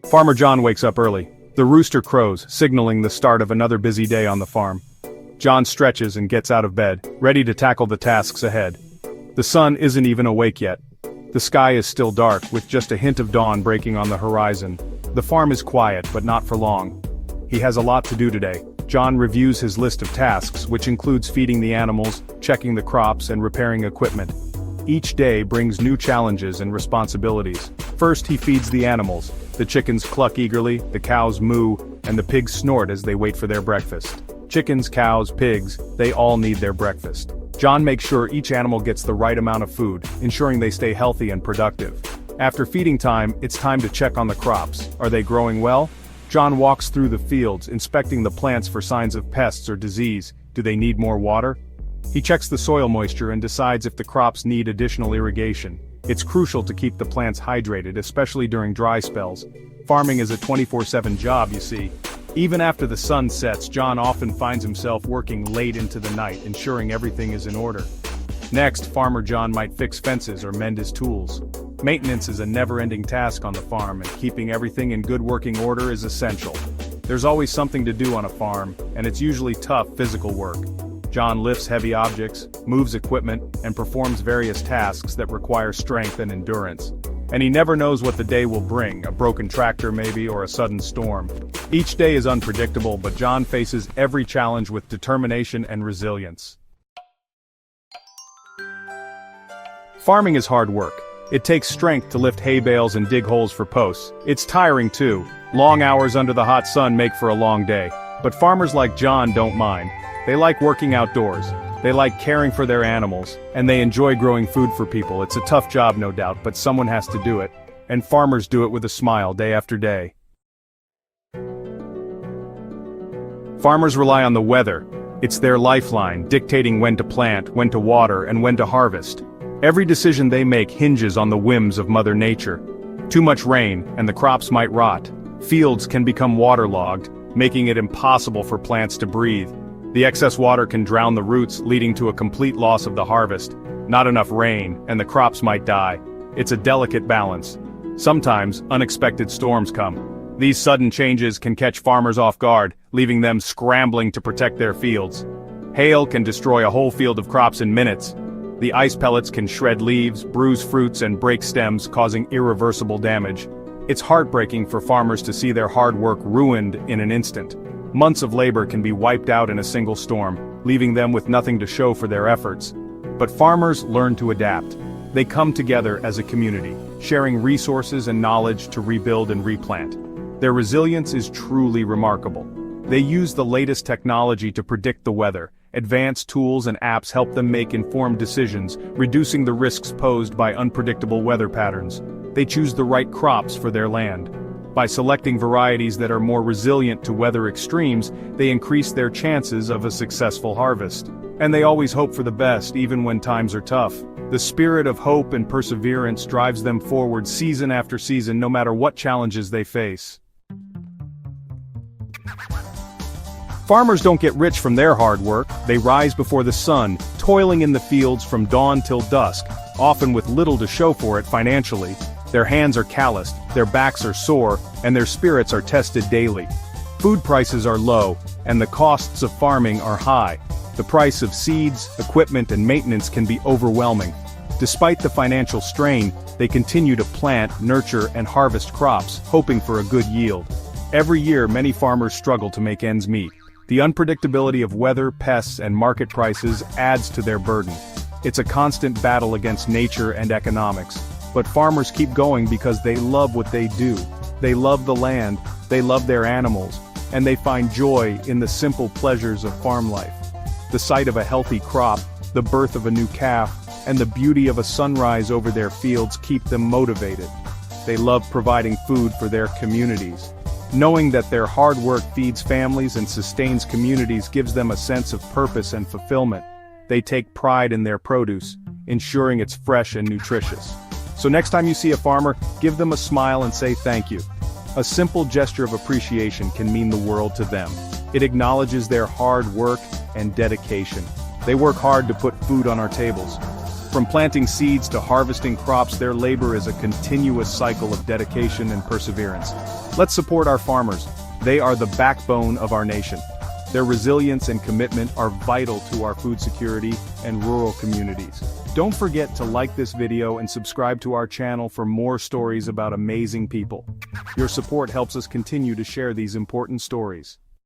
Farmer John wakes up early. The rooster crows, signaling the start of another busy day on the farm. John stretches and gets out of bed, ready to tackle the tasks ahead. The sun isn't even awake yet. The sky is still dark, with just a hint of dawn breaking on the horizon. The farm is quiet, but not for long. He has a lot to do today. John reviews his list of tasks, which includes feeding the animals, checking the crops, and repairing equipment. Each day brings new challenges and responsibilities. First, he feeds the animals. The chickens cluck eagerly, the cows moo, and the pigs snort as they wait for their breakfast. Chickens, cows, pigs, they all need their breakfast. John makes sure each animal gets the right amount of food, ensuring they stay healthy and productive. After feeding time, it's time to check on the crops. Are they growing well? John walks through the fields, inspecting the plants for signs of pests or disease. Do they need more water? He checks the soil moisture and decides if the crops need additional irrigation. It's crucial to keep the plants hydrated, especially during dry spells. Farming is a 24/7 job, you see. Even after the sun sets, John often finds himself working late into the night, ensuring everything is in order. Next, Farmer John might fix fences or mend his tools. Maintenance is a never-ending task on the farm, and keeping everything in good working order is essential. There's always something to do on a farm, and it's usually tough physical work. John lifts heavy objects, moves equipment, and performs various tasks that require strength and endurance. And he never knows what the day will bring, a broken tractor maybe, or a sudden storm. Each day is unpredictable, but John faces every challenge with determination and resilience. Farming is hard work. It takes strength to lift hay bales and dig holes for posts. It's tiring too. Long hours under the hot sun make for a long day. But farmers like John don't mind. They like working outdoors. They like caring for their animals, and they enjoy growing food for people. It's a tough job, no doubt, but someone has to do it. And farmers do it with a smile day after day. Farmers rely on the weather. It's their lifeline, dictating when to plant, when to water, and when to harvest. Every decision they make hinges on the whims of Mother Nature. Too much rain, and the crops might rot. Fields can become waterlogged, making it impossible for plants to breathe. The excess water can drown the roots, leading to a complete loss of the harvest. Not enough rain, and the crops might die. It's a delicate balance. Sometimes, unexpected storms come. These sudden changes can catch farmers off guard, leaving them scrambling to protect their fields. Hail can destroy a whole field of crops in minutes. The ice pellets can shred leaves, bruise fruits, and break stems, causing irreversible damage. It's heartbreaking for farmers to see their hard work ruined in an instant. Months of labor can be wiped out in a single storm, leaving them with nothing to show for their efforts. But farmers learn to adapt. They come together as a community, sharing resources and knowledge to rebuild and replant. Their resilience is truly remarkable. They use the latest technology to predict the weather. Advanced tools and apps help them make informed decisions, reducing the risks posed by unpredictable weather patterns. They choose the right crops for their land. By selecting varieties that are more resilient to weather extremes, they increase their chances of a successful harvest. And they always hope for the best, even when times are tough. The spirit of hope and perseverance drives them forward season after season, no matter what challenges they face. Farmers don't get rich from their hard work. They rise before the sun, toiling in the fields from dawn till dusk, often with little to show for it financially. Their hands are calloused, their backs are sore, and their spirits are tested daily. Food prices are low, and the costs of farming are high. The price of seeds, equipment, and maintenance can be overwhelming. Despite the financial strain, they continue to plant, nurture, and harvest crops, hoping for a good yield. Every year, many farmers struggle to make ends meet. The unpredictability of weather, pests, and market prices adds to their burden. It's a constant battle against nature and economics. But farmers keep going because they love what they do. They love the land, they love their animals, and they find joy in the simple pleasures of farm life. The sight of a healthy crop, the birth of a new calf, and the beauty of a sunrise over their fields keep them motivated. They love providing food for their communities. Knowing that their hard work feeds families and sustains communities gives them a sense of purpose and fulfillment. They take pride in their produce, ensuring it's fresh and nutritious. So next time you see a farmer, give them a smile and say thank you. A simple gesture of appreciation can mean the world to them. It acknowledges their hard work and dedication. They work hard to put food on our tables. From planting seeds to harvesting crops, their labor is a continuous cycle of dedication and perseverance. Let's support our farmers. They are the backbone of our nation. Their resilience and commitment are vital to our food security and rural communities. Don't forget to like this video and subscribe to our channel for more stories about amazing people. Your support helps us continue to share these important stories.